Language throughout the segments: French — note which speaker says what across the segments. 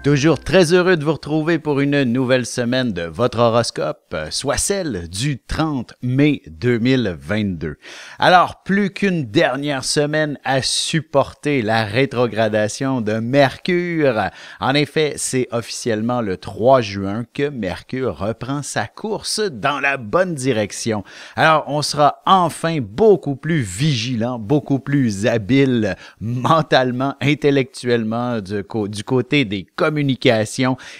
Speaker 1: Toujours très heureux de vous retrouver pour une nouvelle semaine de votre horoscope, soit celle du 30 mai 2022. Alors, plus qu'une dernière semaine à supporter la rétrogradation de Mercure. En effet, c'est officiellement le 3 juin que Mercure reprend sa course dans la bonne direction. Alors, on sera enfin beaucoup plus vigilant, beaucoup plus habile mentalement, intellectuellement du côté des communications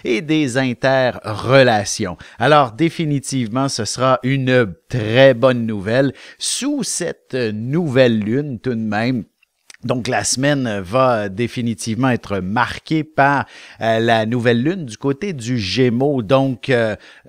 Speaker 1: et des interrelations. Alors, définitivement, ce sera une très bonne nouvelle sous cette nouvelle lune tout de même. Donc, la semaine va définitivement être marquée par la nouvelle lune du côté du Gémeaux, donc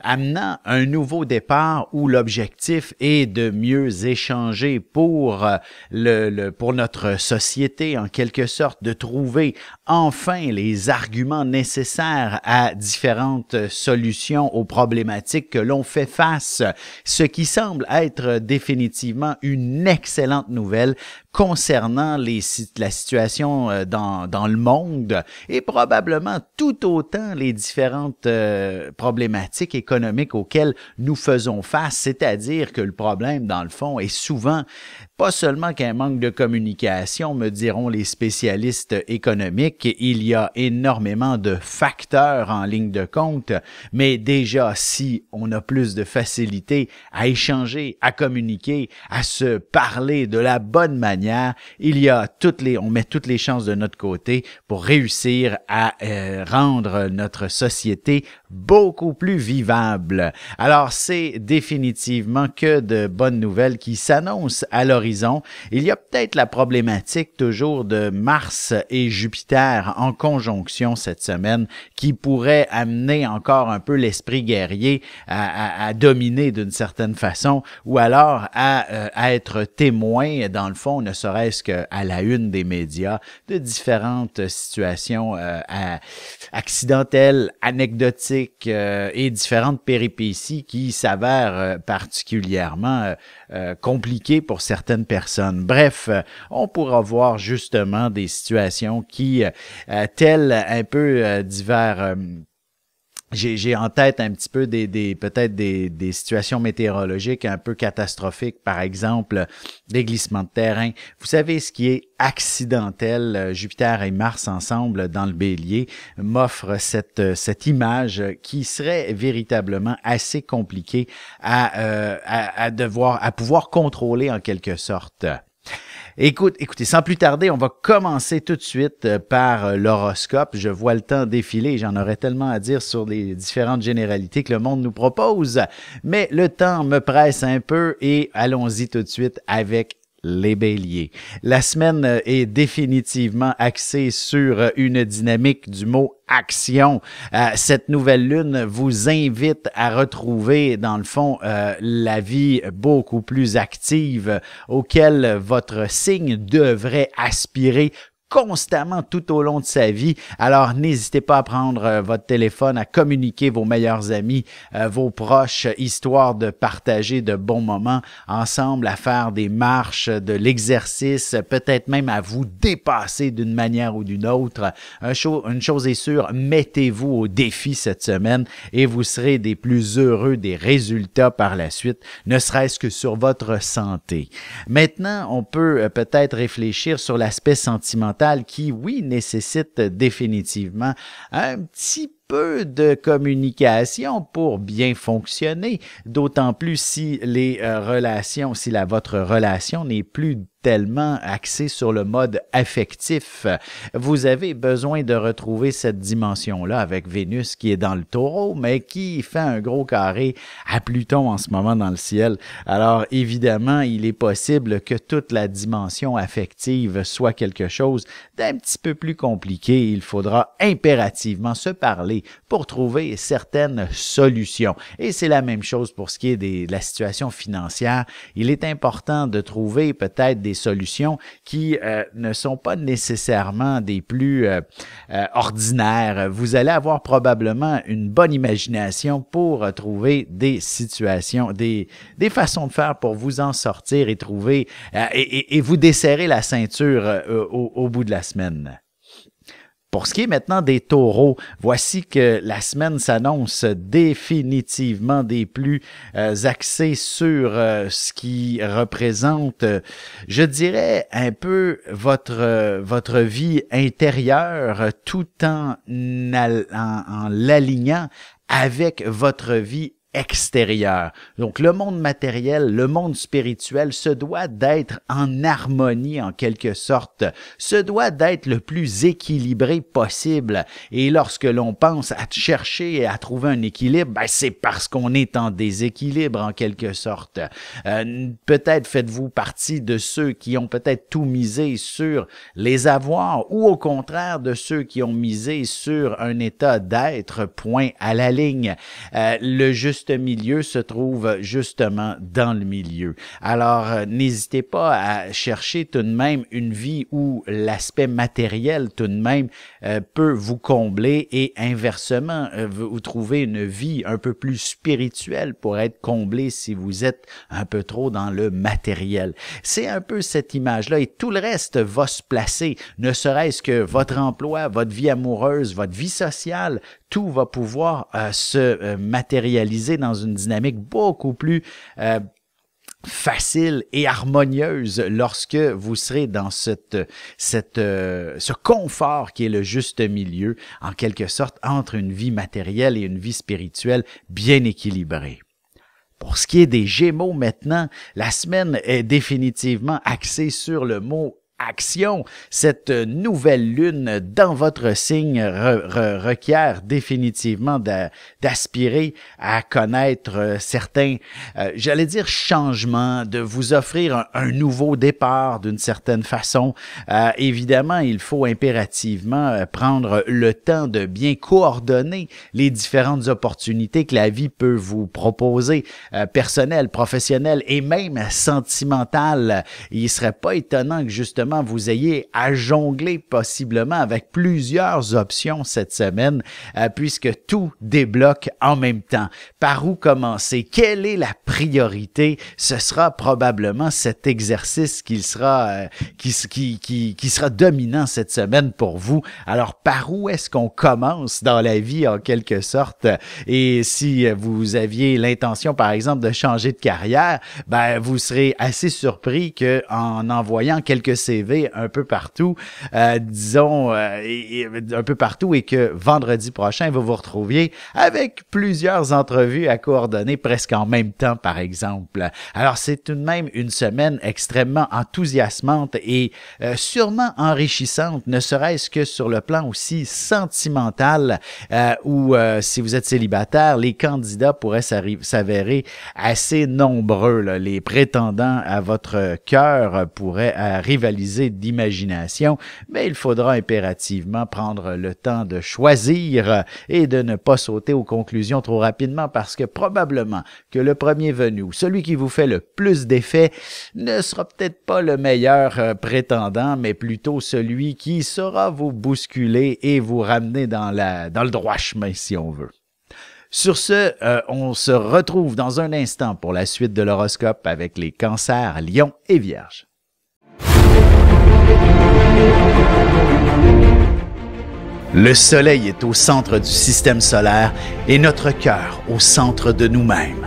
Speaker 1: amenant un nouveau départ où l'objectif est de mieux échanger pour notre société, en quelque sorte, de trouver enfin les arguments nécessaires à différentes solutions aux problématiques que l'on fait face, ce qui semble être définitivement une excellente nouvelle concernant la situation dans le monde et probablement tout autant les différentes problématiques économiques auxquelles nous faisons face, c'est-à-dire que le problème, dans le fond, est souvent pas seulement qu'un manque de communication, me diront les spécialistes économiques, il y a énormément de facteurs en ligne de compte, mais déjà si on a plus de facilité à échanger, à communiquer, à se parler de la bonne manière, on met toutes les chances de notre côté pour réussir à rendre notre société beaucoup plus vivable. Alors, c'est définitivement que de bonnes nouvelles qui s'annoncent à l'horizon. Il y a peut-être la problématique toujours de Mars et Jupiter en conjonction cette semaine qui pourrait amener encore un peu l'esprit guerrier à dominer d'une certaine façon ou alors à être témoin, dans le fond, ne serait-ce qu'à la une des médias, de différentes situations accidentelles, anecdotiques, et différentes péripéties qui s'avèrent particulièrement compliquées pour certaines personnes. Bref, on pourra voir justement des situations qui, telles un peu divers... J'ai en tête un petit peu peut-être des situations météorologiques un peu catastrophiques, par exemple des glissements de terrain. Vous savez, ce qui est accidentel, Jupiter et Mars ensemble dans le Bélier m'offrent cette image qui serait véritablement assez compliquée à pouvoir contrôler en quelque sorte. Écoutez, sans plus tarder, on va commencer tout de suite par l'horoscope. Je vois le temps défiler, j'en aurais tellement à dire sur les différentes généralités que le monde nous propose, mais le temps me presse un peu et allons-y tout de suite avec les béliers. La semaine est définitivement axée sur une dynamique du mot action. Cette nouvelle lune vous invite à retrouver, dans le fond, la vie beaucoup plus active auquel votre signe devrait aspirer constamment tout au long de sa vie. Alors, n'hésitez pas à prendre votre téléphone, à communiquer vos meilleurs amis, vos proches, histoire de partager de bons moments ensemble, à faire des marches, de l'exercice, peut-être même à vous dépasser d'une manière ou d'une autre. Une chose est sûre, mettez-vous au défi cette semaine et vous serez des plus heureux des résultats par la suite, ne serait-ce que sur votre santé. Maintenant, on peut peut-être réfléchir sur l'aspect sentimental qui, oui, nécessite définitivement un petit peu de communication pour bien fonctionner, d'autant plus si votre relation n'est plus tellement axée sur le mode affectif. Vous avez besoin de retrouver cette dimension-là avec Vénus qui est dans le Taureau, mais qui fait un gros carré à Pluton en ce moment dans le ciel. Alors, évidemment, il est possible que toute la dimension affective soit quelque chose d'un petit peu plus compliqué. Il faudra impérativement se parler pour trouver certaines solutions. Et c'est la même chose pour ce qui est de la situation financière. Il est important de trouver peut-être des solutions qui ne sont pas nécessairement des plus ordinaires. Vous allez avoir probablement une bonne imagination pour trouver des situations, des façons de faire pour vous en sortir et trouver et vous desserrer la ceinture au bout de la semaine. Pour ce qui est maintenant des taureaux, voici que la semaine s'annonce définitivement des plus axés sur ce qui représente, je dirais, un peu votre vie intérieure tout en l'alignant avec votre vie extérieur. Donc, le monde matériel, le monde spirituel se doit d'être en harmonie en quelque sorte, se doit d'être le plus équilibré possible. Et lorsque l'on pense à chercher et à trouver un équilibre, ben, c'est parce qu'on est en déséquilibre en quelque sorte. Peut-être faites-vous partie de ceux qui ont peut-être tout misé sur les avoirs ou au contraire de ceux qui ont misé sur un état d'être, point à la ligne. Le juste milieu se trouve justement dans le milieu. Alors, n'hésitez pas à chercher tout de même une vie où l'aspect matériel tout de même peut vous combler et inversement, vous trouvez une vie un peu plus spirituelle pour être comblé si vous êtes un peu trop dans le matériel. C'est un peu cette image-là et tout le reste va se placer, ne serait-ce que votre emploi, votre vie amoureuse, votre vie sociale, tout va pouvoir se matérialiser dans une dynamique beaucoup plus facile et harmonieuse lorsque vous serez dans ce confort qui est le juste milieu, en quelque sorte, entre une vie matérielle et une vie spirituelle bien équilibrée. Pour ce qui est des Gémeaux maintenant, la semaine est définitivement axée sur le mot action. Cette nouvelle lune dans votre signe requiert définitivement d'aspirer à connaître certains, j'allais dire changements, de vous offrir un nouveau départ d'une certaine façon. Évidemment, il faut impérativement prendre le temps de bien coordonner les différentes opportunités que la vie peut vous proposer, personnelles, professionnelles et même sentimentales. Il ne serait pas étonnant que justement vous ayez à jongler possiblement avec plusieurs options cette semaine puisque tout débloque en même temps. Par où commencer? Quelle est la priorité? Ce sera probablement cet exercice qui sera dominant cette semaine pour vous. Alors, par où est-ce qu'on commence dans la vie en quelque sorte? Et si vous aviez l'intention, par exemple, de changer de carrière, ben vous serez assez surpris qu'en envoyant quelques CV un peu partout, un peu partout et que vendredi prochain, vous vous retrouviez avec plusieurs entrevues à coordonner presque en même temps, par exemple. Alors, c'est tout de même une semaine extrêmement enthousiasmante et sûrement enrichissante, ne serait-ce que sur le plan aussi sentimental où, si vous êtes célibataire, les candidats pourraient s'avérer assez nombreux, là. Les prétendants à votre cœur pourraient rivaliser d'imagination, mais il faudra impérativement prendre le temps de choisir et de ne pas sauter aux conclusions trop rapidement parce que probablement que le premier venu ou celui qui vous fait le plus d'effet ne sera peut-être pas le meilleur prétendant, mais plutôt celui qui saura vous bousculer et vous ramener dans le droit chemin si on veut. Sur ce, on se retrouve dans un instant pour la suite de l'horoscope avec les cancers, lions et vierges. Le soleil est au centre du système solaire et notre cœur au centre de nous-mêmes.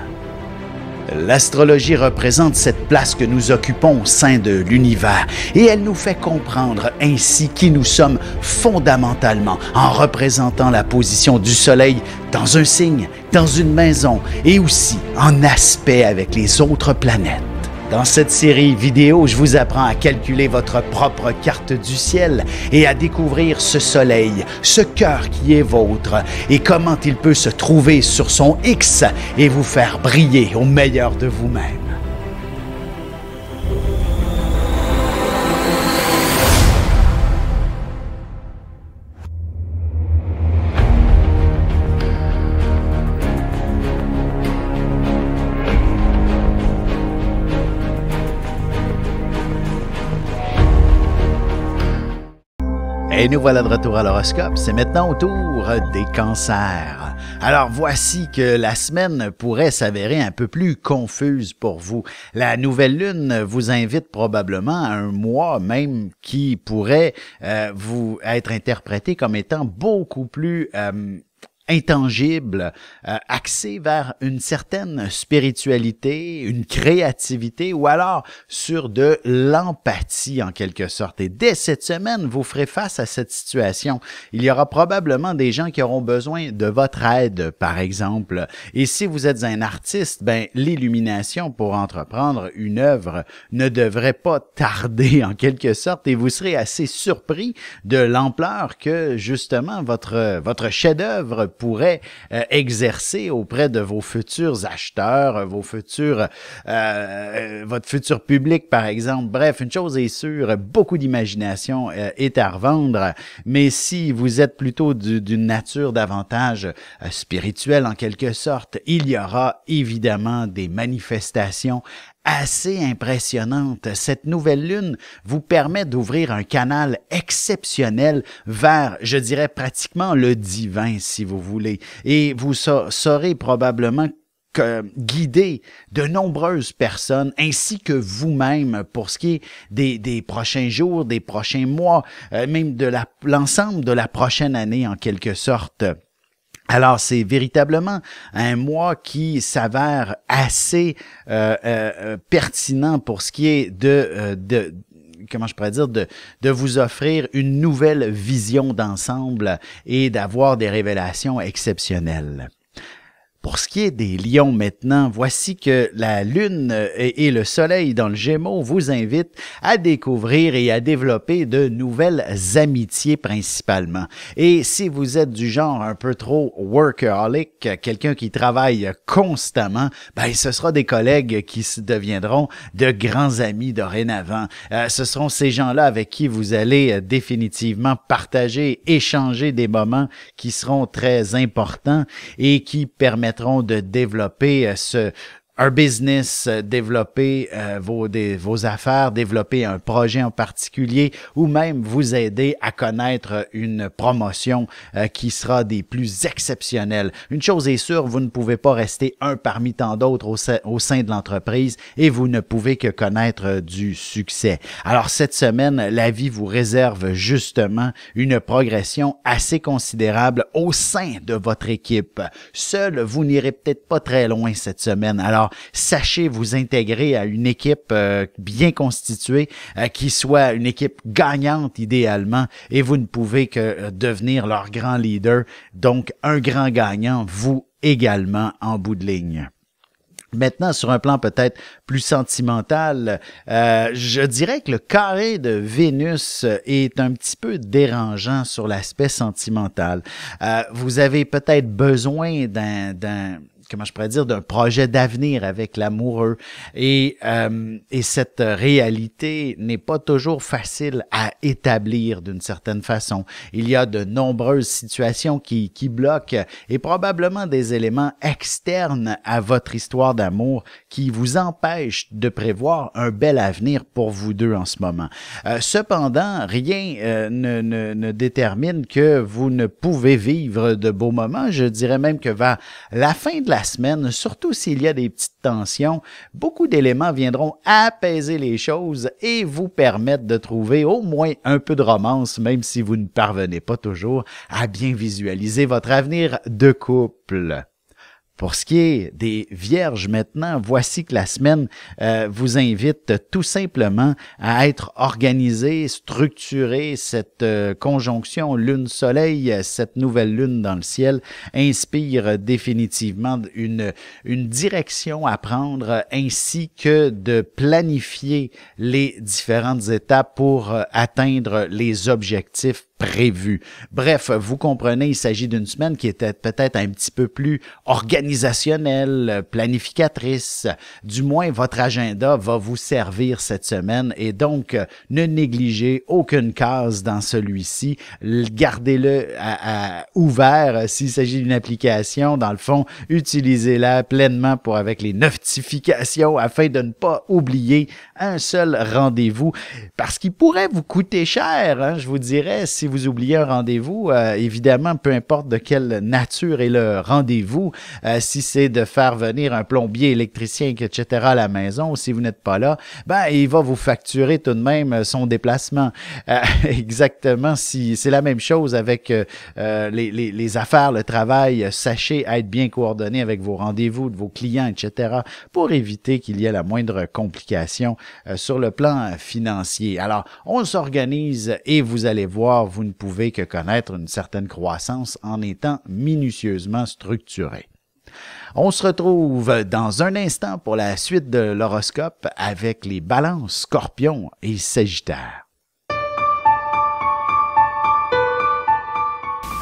Speaker 1: L'astrologie représente cette place que nous occupons au sein de l'univers et elle nous fait comprendre ainsi qui nous sommes fondamentalement en représentant la position du soleil dans un signe, dans une maison et aussi en aspect avec les autres planètes. Dans cette série vidéo, je vous apprends à calculer votre propre carte du ciel et à découvrir ce soleil, ce cœur qui est vôtre et comment il peut se trouver sur son X et vous faire briller au meilleur de vous-même. Et nous voilà de retour à l'horoscope. C'est maintenant au tour des cancers. Alors voici que la semaine pourrait s'avérer un peu plus confuse pour vous. La nouvelle lune vous invite probablement à un mois même qui pourrait vous être interprété comme étant beaucoup plus intangible, axé vers une certaine spiritualité, une créativité ou alors sur de l'empathie en quelque sorte. Et dès cette semaine, vous ferez face à cette situation. Il y aura probablement des gens qui auront besoin de votre aide, par exemple. Et si vous êtes un artiste, ben l'illumination pour entreprendre une œuvre ne devrait pas tarder en quelque sorte et vous serez assez surpris de l'ampleur que justement votre chef-d'œuvre pourrait exercer auprès de vos futurs acheteurs, votre futur public, par exemple. Bref, une chose est sûre, beaucoup d'imagination est à revendre, mais si vous êtes plutôt d'une nature davantage spirituelle en quelque sorte, il y aura évidemment des manifestations assez impressionnante. Cette nouvelle lune vous permet d'ouvrir un canal exceptionnel vers, je dirais, pratiquement le divin, si vous voulez. Et vous saurez probablement guider de nombreuses personnes ainsi que vous-même pour ce qui est des prochains jours, des prochains mois, même de l'ensemble de la prochaine année en quelque sorte. Alors, c'est véritablement un mois qui s'avère assez pertinent pour ce qui est comment je pourrais dire, de vous offrir une nouvelle vision d'ensemble et d'avoir des révélations exceptionnelles. Pour ce qui est des lions maintenant, voici que la lune et le soleil dans le Gémeaux vous invitent à découvrir et à développer de nouvelles amitiés principalement. Et si vous êtes du genre un peu trop workaholic, quelqu'un qui travaille constamment, ben ce sera des collègues qui deviendront de grands amis dorénavant. Ce seront ces gens-là avec qui vous allez définitivement partager, échanger des moments qui seront très importants et qui permettront de développer un business, développer vos affaires, développer un projet en particulier ou même vous aider à connaître une promotion qui sera des plus exceptionnelles. Une chose est sûre, vous ne pouvez pas rester un parmi tant d'autres au sein de l'entreprise et vous ne pouvez que connaître du succès. Alors cette semaine, la vie vous réserve justement une progression assez considérable au sein de votre équipe. Seul, vous n'irez peut-être pas très loin cette semaine. Alors, sachez vous intégrer à une équipe bien constituée, qui soit une équipe gagnante idéalement, et vous ne pouvez que devenir leur grand leader, donc un grand gagnant, vous également en bout de ligne. Maintenant, sur un plan peut-être plus sentimental, je dirais que le carré de Vénus est un petit peu dérangeant sur l'aspect sentimental. Vous avez peut-être besoin comment je pourrais dire, d'un projet d'avenir avec l'amoureux. Et cette réalité n'est pas toujours facile à établir d'une certaine façon. Il y a de nombreuses situations qui bloquent et probablement des éléments externes à votre histoire d'amour qui vous empêchent de prévoir un bel avenir pour vous deux en ce moment. Cependant, rien ne détermine que vous ne pouvez vivre de beaux moments. Je dirais même que vers la fin de la semaine, surtout s'il y a des petites tensions, beaucoup d'éléments viendront apaiser les choses et vous permettre de trouver au moins un peu de romance, même si vous ne parvenez pas toujours à bien visualiser votre avenir de couple. Pour ce qui est des vierges maintenant, voici que la semaine vous invite tout simplement à être organisé, structuré. Cette conjonction lune-soleil, cette nouvelle lune dans le ciel, inspire définitivement une direction à prendre ainsi que de planifier les différentes étapes pour atteindre les objectifs prévus. Bref, vous comprenez, il s'agit d'une semaine qui était peut-être un petit peu plus organisationnelle, planificatrice. Du moins, votre agenda va vous servir cette semaine et donc ne négligez aucune case dans celui-ci. Gardez-le ouvert s'il s'agit d'une application. Dans le fond, utilisez-la pleinement avec les notifications afin de ne pas oublier un seul rendez-vous parce qu'il pourrait vous coûter cher, je vous dirais, si vous oubliez un rendez-vous, évidemment, peu importe de quelle nature est le rendez-vous, si c'est de faire venir un plombier, électricien, etc. à la maison, si vous n'êtes pas là, ben il va vous facturer tout de même son déplacement. Exactement, si c'est la même chose avec les affaires, le travail, sachez être bien coordonné avec vos rendez-vous de vos clients, etc., pour éviter qu'il y ait la moindre complication sur le plan financier. Alors, on s'organise et vous allez voir, vous ne pouvez que connaître une certaine croissance en étant minutieusement structuré. On se retrouve dans un instant pour la suite de l'horoscope avec les balances, scorpions et sagittaires.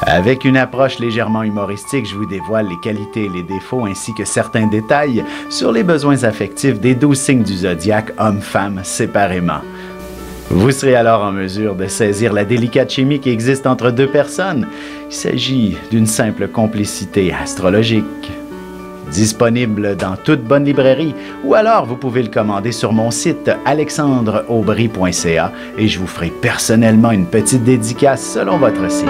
Speaker 1: Avec une approche légèrement humoristique, je vous dévoile les qualités et les défauts ainsi que certains détails sur les besoins affectifs des 12 signes du zodiaque, hommes-femmes séparément. Vous serez alors en mesure de saisir la délicate chimie qui existe entre deux personnes. Il s'agit d'une simple complicité astrologique. Disponible dans toute bonne librairie ou alors vous pouvez le commander sur mon site alexandreaubry.ca et je vous ferai personnellement une petite dédicace selon votre signe.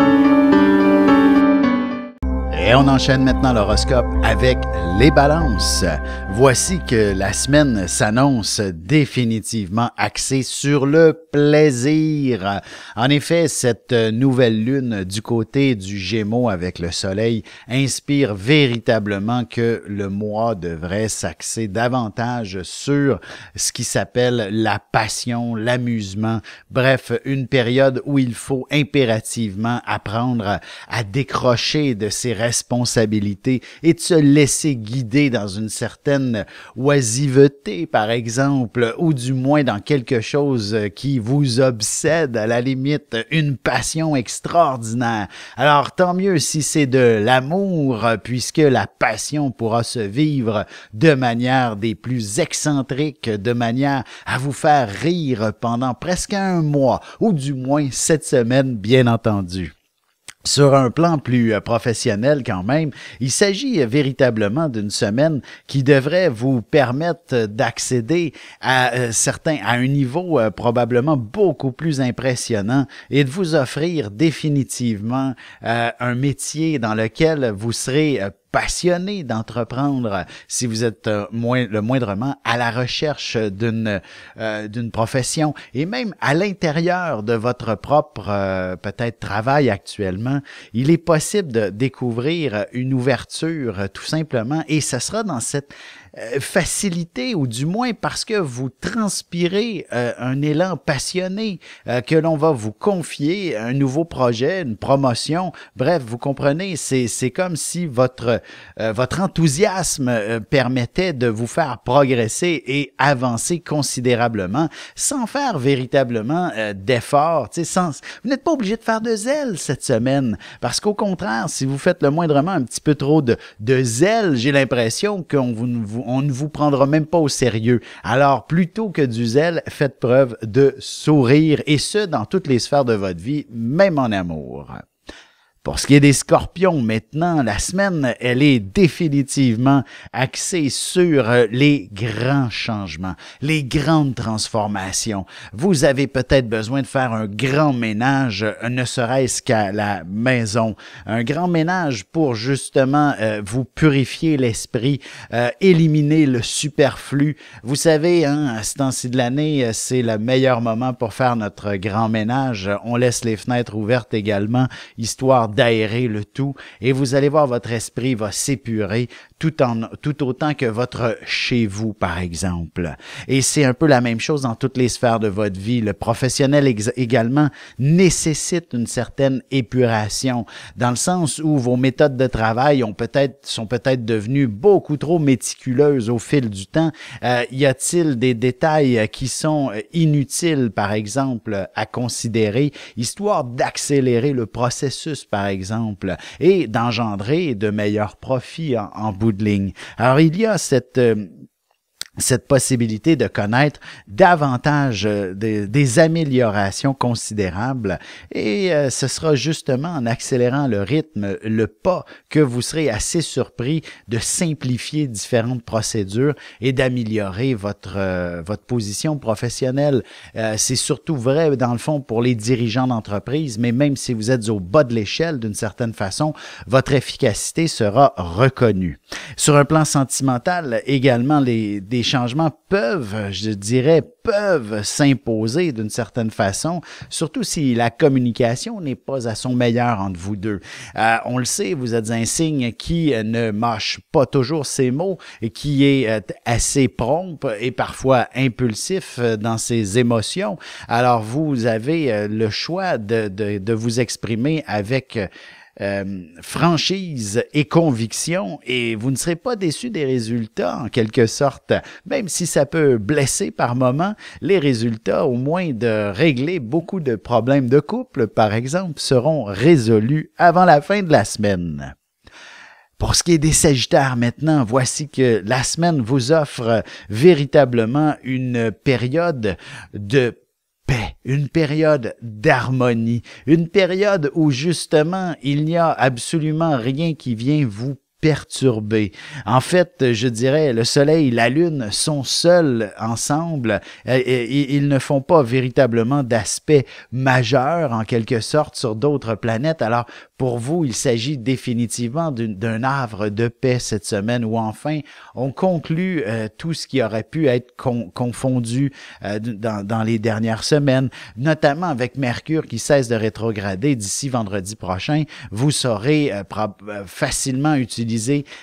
Speaker 1: Et on enchaîne maintenant l'horoscope avec les balances. Voici que la semaine s'annonce définitivement axée sur le plaisir. En effet, cette nouvelle lune du côté du Gémeaux avec le soleil inspire véritablement que le mois devrait s'axer davantage sur ce qui s'appelle la passion, l'amusement. Bref, une période où il faut impérativement apprendre à décrocher de ses responsabilités et de se laisser guider dans une certaine oisiveté, par exemple, ou du moins dans quelque chose qui vous obsède, à la limite, une passion extraordinaire. Alors, tant mieux si c'est de l'amour, puisque la passion pourra se vivre de manière des plus excentriques, de manière à vous faire rire pendant presque un mois, ou du moins 7 semaines, bien entendu. Sur un plan plus professionnel quand même, il s'agit véritablement d'une semaine qui devrait vous permettre d'accéder à un niveau probablement beaucoup plus impressionnant et de vous offrir définitivement un métier dans lequel vous serez passionné d'entreprendre si vous êtes le moindrement à la recherche d'une profession et même à l'intérieur de votre propre peut-être travail actuellement, il est possible de découvrir une ouverture tout simplement et ce sera dans cette facilité ou du moins parce que vous transpirez un élan passionné que l'on va vous confier un nouveau projet, une promotion. Bref, vous comprenez, c'est comme si votre enthousiasme permettait de vous faire progresser et avancer considérablement sans faire véritablement d'efforts. Vous n'êtes pas obligé de faire de zèle cette semaine parce qu'au contraire, si vous faites le moindrement un petit peu trop de zèle, j'ai l'impression qu'on on ne vous prendra même pas au sérieux. Alors, plutôt que du zèle, faites preuve de sourire, et ce, dans toutes les sphères de votre vie, même en amour. Pour ce qui est des scorpions, maintenant, la semaine, elle est définitivement axée sur les grands changements, les grandes transformations. Vous avez peut-être besoin de faire un grand ménage, ne serait-ce qu'à la maison. Un grand ménage pour justement vous purifier l'esprit, éliminer le superflu. Vous savez, à ce temps-ci de l'année, c'est le meilleur moment pour faire notre grand ménage. On laisse les fenêtres ouvertes également, histoire d'aérer le tout et vous allez voir votre esprit va s'épurer tout autant que votre chez vous, par exemple. Et c'est un peu la même chose dans toutes les sphères de votre vie. Le professionnel également nécessite une certaine épuration, dans le sens où vos méthodes de travail sont peut-être devenues beaucoup trop méticuleuses au fil du temps. Y a-t-il des détails qui sont inutiles, par exemple, à considérer, histoire d'accélérer le processus, par exemple, et d'engendrer de meilleurs profits en bout de ligne. Alors, il y a cette possibilité de connaître davantage des améliorations considérables et ce sera justement en accélérant le rythme, le pas, que vous serez assez surpris de simplifier différentes procédures et d'améliorer votre position professionnelle. C'est surtout vrai dans le fond pour les dirigeants d'entreprise, mais même si vous êtes au bas de l'échelle d'une certaine façon, votre efficacité sera reconnue. Sur un plan sentimental, également, des changements peuvent s'imposer d'une certaine façon, surtout si la communication n'est pas à son meilleur entre vous deux. On le sait, vous êtes un signe qui ne mâche pas toujours ses mots et qui est assez prompt et parfois impulsif dans ses émotions. Alors, vous avez le choix de vous exprimer avec franchise et conviction et vous ne serez pas déçu des résultats en quelque sorte, même si ça peut blesser par moments. Les résultats, au moins de régler beaucoup de problèmes de couple, par exemple, seront résolus avant la fin de la semaine. Pour ce qui est des Sagittaires maintenant, voici que la semaine vous offre véritablement une période de paix, une période d'harmonie, une période où justement il n'y a absolument rien qui vient vous perturbé. En fait, je dirais, le Soleil et la Lune sont seuls ensemble et ils ne font pas véritablement d'aspect majeur, en quelque sorte, sur d'autres planètes. Alors, pour vous, il s'agit définitivement d'un havre de paix cette semaine où enfin on conclut tout ce qui aurait pu être confondu dans les dernières semaines, notamment avec Mercure qui cesse de rétrograder d'ici vendredi prochain. Vous saurez facilement utiliser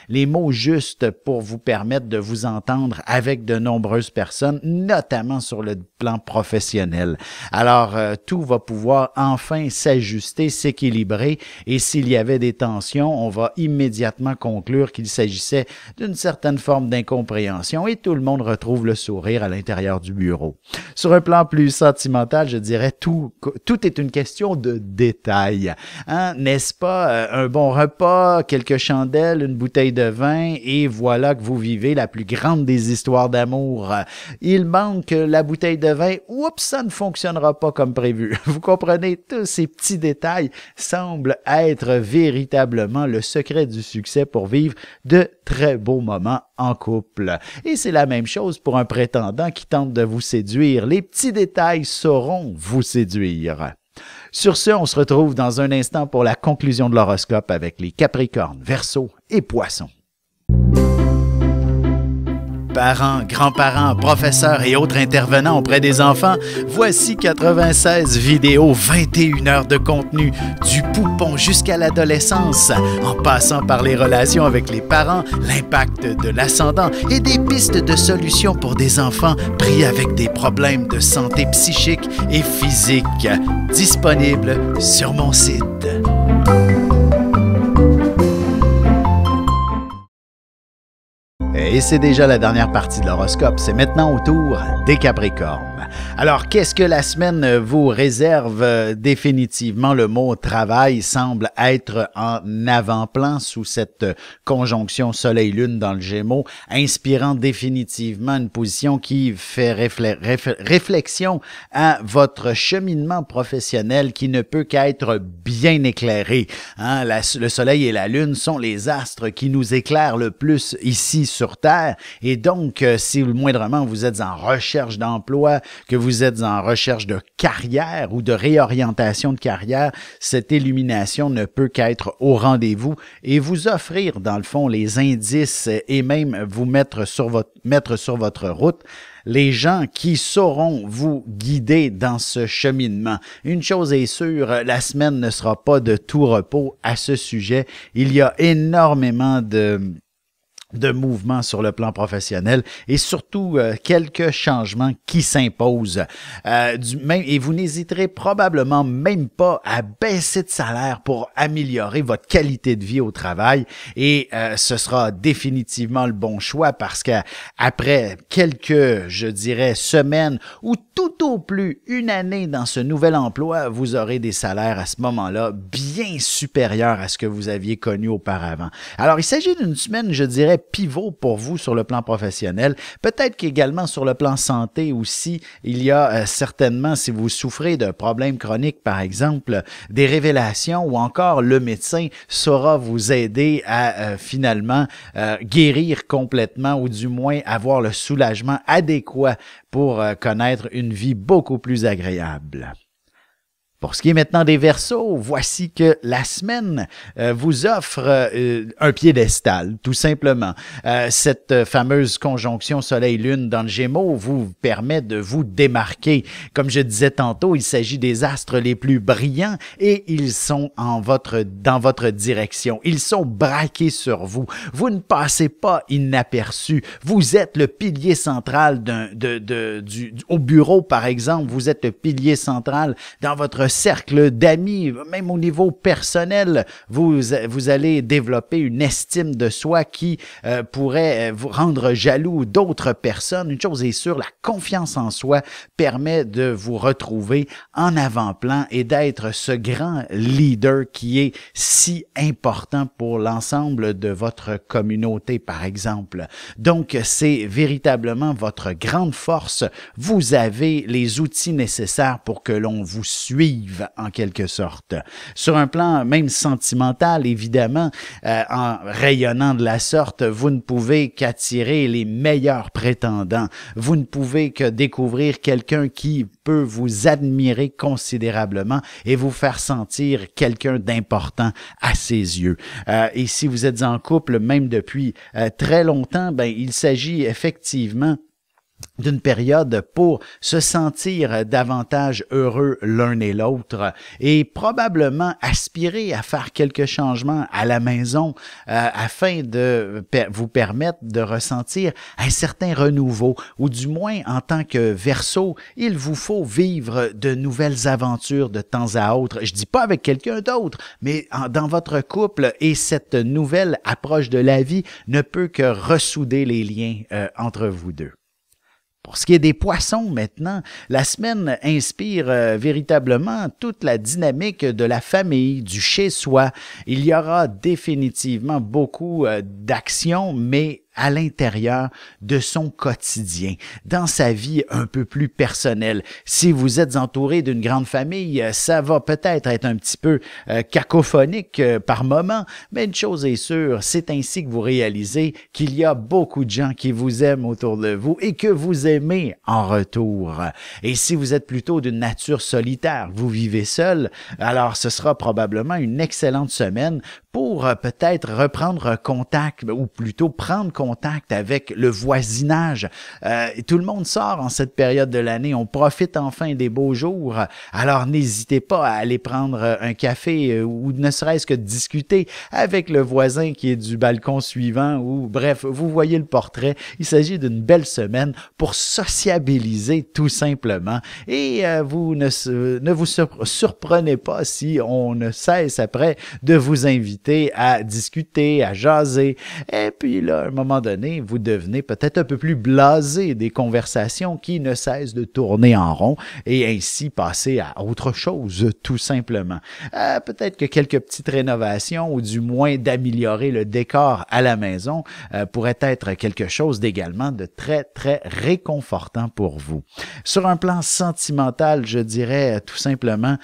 Speaker 1: les mots justes pour vous permettre de vous entendre avec de nombreuses personnes, notamment sur le plan professionnel. Alors, tout va pouvoir enfin s'ajuster, s'équilibrer. Et s'il y avait des tensions, on va immédiatement conclure qu'il s'agissait d'une certaine forme d'incompréhension et tout le monde retrouve le sourire à l'intérieur du bureau. Sur un plan plus sentimental, je dirais tout est une question de détails. Hein? N'est-ce pas? Un bon repas, quelques chandelles, une bouteille de vin et voilà que vous vivez la plus grande des histoires d'amour. Il manque la bouteille de vin, oups, ça ne fonctionnera pas comme prévu. Vous comprenez, tous ces petits détails semblent être véritablement le secret du succès pour vivre de très beaux moments en couple. Et c'est la même chose pour un prétendant qui tente de vous séduire. Les petits détails sauront vous séduire. Sur ce, on se retrouve dans un instant pour la conclusion de l'horoscope avec les Capricornes, Verseaux et Poissons. Parents, grands-parents, professeurs et autres intervenants auprès des enfants, voici 96 vidéos, 21 heures de contenu, du poupon jusqu'à l'adolescence, en passant par les relations avec les parents, l'impact de l'ascendant et des pistes de solutions pour des enfants pris avec des problèmes de santé psychique et physique. Disponible sur mon site. Et c'est déjà la dernière partie de l'horoscope. C'est maintenant au tour des Capricornes. Alors, qu'est-ce que la semaine vous réserve? Définitivement, le mot travail semble être en avant-plan sous cette conjonction Soleil-Lune dans le Gémeaux, inspirant définitivement une position qui fait réflexion à votre cheminement professionnel qui ne peut qu'être bien éclairé. Hein? Le Soleil et la Lune sont les astres qui nous éclairent le plus ici sur Terre. Et donc, si moindrement vous êtes en recherche d'emploi, que vous êtes en recherche de carrière ou de réorientation de carrière, cette illumination ne peut qu'être au rendez-vous et vous offrir, dans le fond, les indices et même vous mettre sur votre route les gens qui sauront vous guider dans ce cheminement. Une chose est sûre, la semaine ne sera pas de tout repos à ce sujet. Il y a énormément de mouvements sur le plan professionnel et surtout quelques changements qui s'imposent. Et vous n'hésiterez probablement même pas à baisser de salaire pour améliorer votre qualité de vie au travail et ce sera définitivement le bon choix parce qu'après quelques, je dirais, semaines ou tout au plus une année dans ce nouvel emploi, vous aurez des salaires à ce moment-là bien supérieurs à ce que vous aviez connu auparavant. Alors, il s'agit d'une semaine, je dirais, pivot pour vous sur le plan professionnel. Peut-être qu'également sur le plan santé aussi, il y a certainement, si vous souffrez de problèmes chroniques, par exemple, des révélations ou encore le médecin saura vous aider à finalement guérir complètement ou du moins avoir le soulagement adéquat pour connaître une vie beaucoup plus agréable. Pour ce qui est maintenant des Verseaux, voici que la semaine vous offre un piédestal, tout simplement. Cette fameuse conjonction Soleil-Lune dans le Gémeaux vous permet de vous démarquer. Comme je disais tantôt, il s'agit des astres les plus brillants et ils sont dans votre direction. Ils sont braqués sur vous. Vous ne passez pas inaperçu. Vous êtes le pilier central au bureau, par exemple. Vous êtes le pilier central dans votre cercle d'amis, même au niveau personnel, vous allez développer une estime de soi qui pourrait vous rendre jaloux d'autres personnes. Une chose est sûre, la confiance en soi permet de vous retrouver en avant-plan et d'être ce grand leader qui est si important pour l'ensemble de votre communauté, par exemple. Donc, c'est véritablement votre grande force. Vous avez les outils nécessaires pour que l'on vous suive en quelque sorte. Sur un plan même sentimental, évidemment, en rayonnant de la sorte, vous ne pouvez qu'attirer les meilleurs prétendants. Vous ne pouvez que découvrir quelqu'un qui peut vous admirer considérablement et vous faire sentir quelqu'un d'important à ses yeux. Et si vous êtes en couple, même depuis très longtemps, ben, il s'agit effectivement d'une période pour se sentir davantage heureux l'un et l'autre et probablement aspirer à faire quelques changements à la maison afin de vous permettre de ressentir un certain renouveau ou du moins en tant que Verseau, il vous faut vivre de nouvelles aventures de temps à autre. Je dis pas avec quelqu'un d'autre, mais dans votre couple et cette nouvelle approche de la vie ne peut que ressouder les liens entre vous deux. Pour ce qui est des Poissons maintenant, la semaine inspire véritablement toute la dynamique de la famille, du chez-soi. Il y aura définitivement beaucoup d'actions, mais à l'intérieur de son quotidien, dans sa vie un peu plus personnelle. Si vous êtes entouré d'une grande famille, ça va peut-être être un petit peu cacophonique par moment, mais une chose est sûre, c'est ainsi que vous réalisez qu'il y a beaucoup de gens qui vous aiment autour de vous et que vous aimez en retour. Et si vous êtes plutôt d'une nature solitaire, vous vivez seul, alors ce sera probablement une excellente semaine pour peut-être reprendre contact, ou plutôt prendre contact avec le voisinage. Tout le monde sort en cette période de l'année, on profite enfin des beaux jours, alors n'hésitez pas à aller prendre un café ou ne serait-ce que discuter avec le voisin qui est du balcon suivant, ou bref, vous voyez le portrait, il s'agit d'une belle semaine pour sociabiliser tout simplement, et vous ne vous surprenez pas si on ne cesse après de vous inviter à discuter, à jaser. Et puis là, à un moment donné, vous devenez peut-être un peu plus blasé des conversations qui ne cessent de tourner en rond et ainsi passer à autre chose, tout simplement. Peut-être que quelques petites rénovations ou du moins d'améliorer le décor à la maison pourrait être quelque chose d'également de très, très réconfortant pour vous. Sur un plan sentimental, je dirais tout simplement,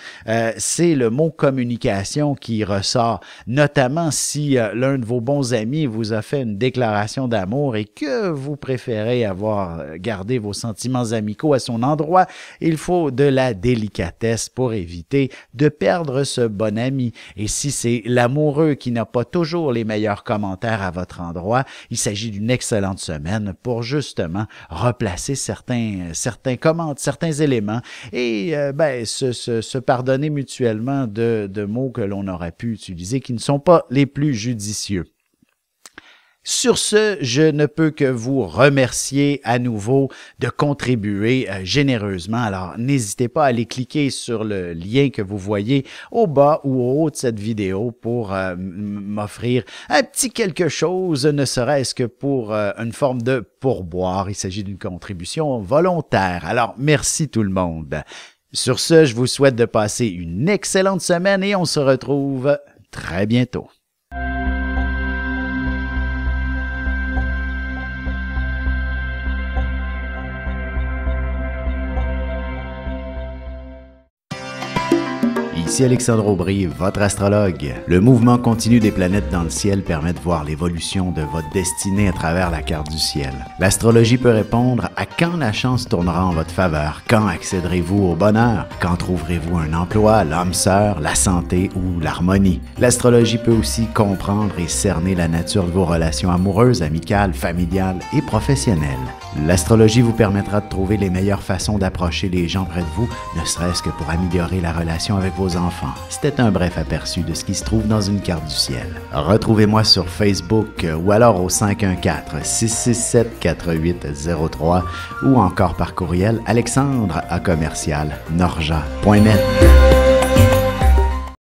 Speaker 1: c'est le mot communication qui ressort, notamment si l'un de vos bons amis vous a fait une déclaration d'amour et que vous préférez avoir gardé vos sentiments amicaux à son endroit, il faut de la délicatesse pour éviter de perdre ce bon ami. Et si c'est l'amoureux qui n'a pas toujours les meilleurs commentaires à votre endroit, il s'agit d'une excellente semaine pour justement replacer certains éléments et se pardonner mutuellement de mots que l'on aurait pu utiliser qui ne sont pas les plus judicieux. Sur ce, je ne peux que vous remercier à nouveau de contribuer généreusement. Alors, n'hésitez pas à aller cliquer sur le lien que vous voyez au bas ou au haut de cette vidéo pour m'offrir un petit quelque chose, ne serait-ce que pour une forme de pourboire. Il s'agit d'une contribution volontaire. Alors, merci tout le monde. Sur ce, je vous souhaite de passer une excellente semaine et on se retrouve très bientôt. Ici Alexandre Aubry, votre astrologue. Le mouvement continu des planètes dans le ciel permet de voir l'évolution de votre destinée à travers la carte du ciel. L'astrologie peut répondre à quand la chance tournera en votre faveur, quand accéderez-vous au bonheur, quand trouverez-vous un emploi, l'âme sœur, la santé ou l'harmonie. L'astrologie peut aussi comprendre et cerner la nature de vos relations amoureuses, amicales, familiales et professionnelles. L'astrologie vous permettra de trouver les meilleures façons d'approcher les gens près de vous, ne serait-ce que pour améliorer la relation avec vos enfants. C'était un bref aperçu de ce qui se trouve dans une carte du ciel. Retrouvez-moi sur Facebook ou alors au 514-667-4803 ou encore par courriel alexandre@norja.net.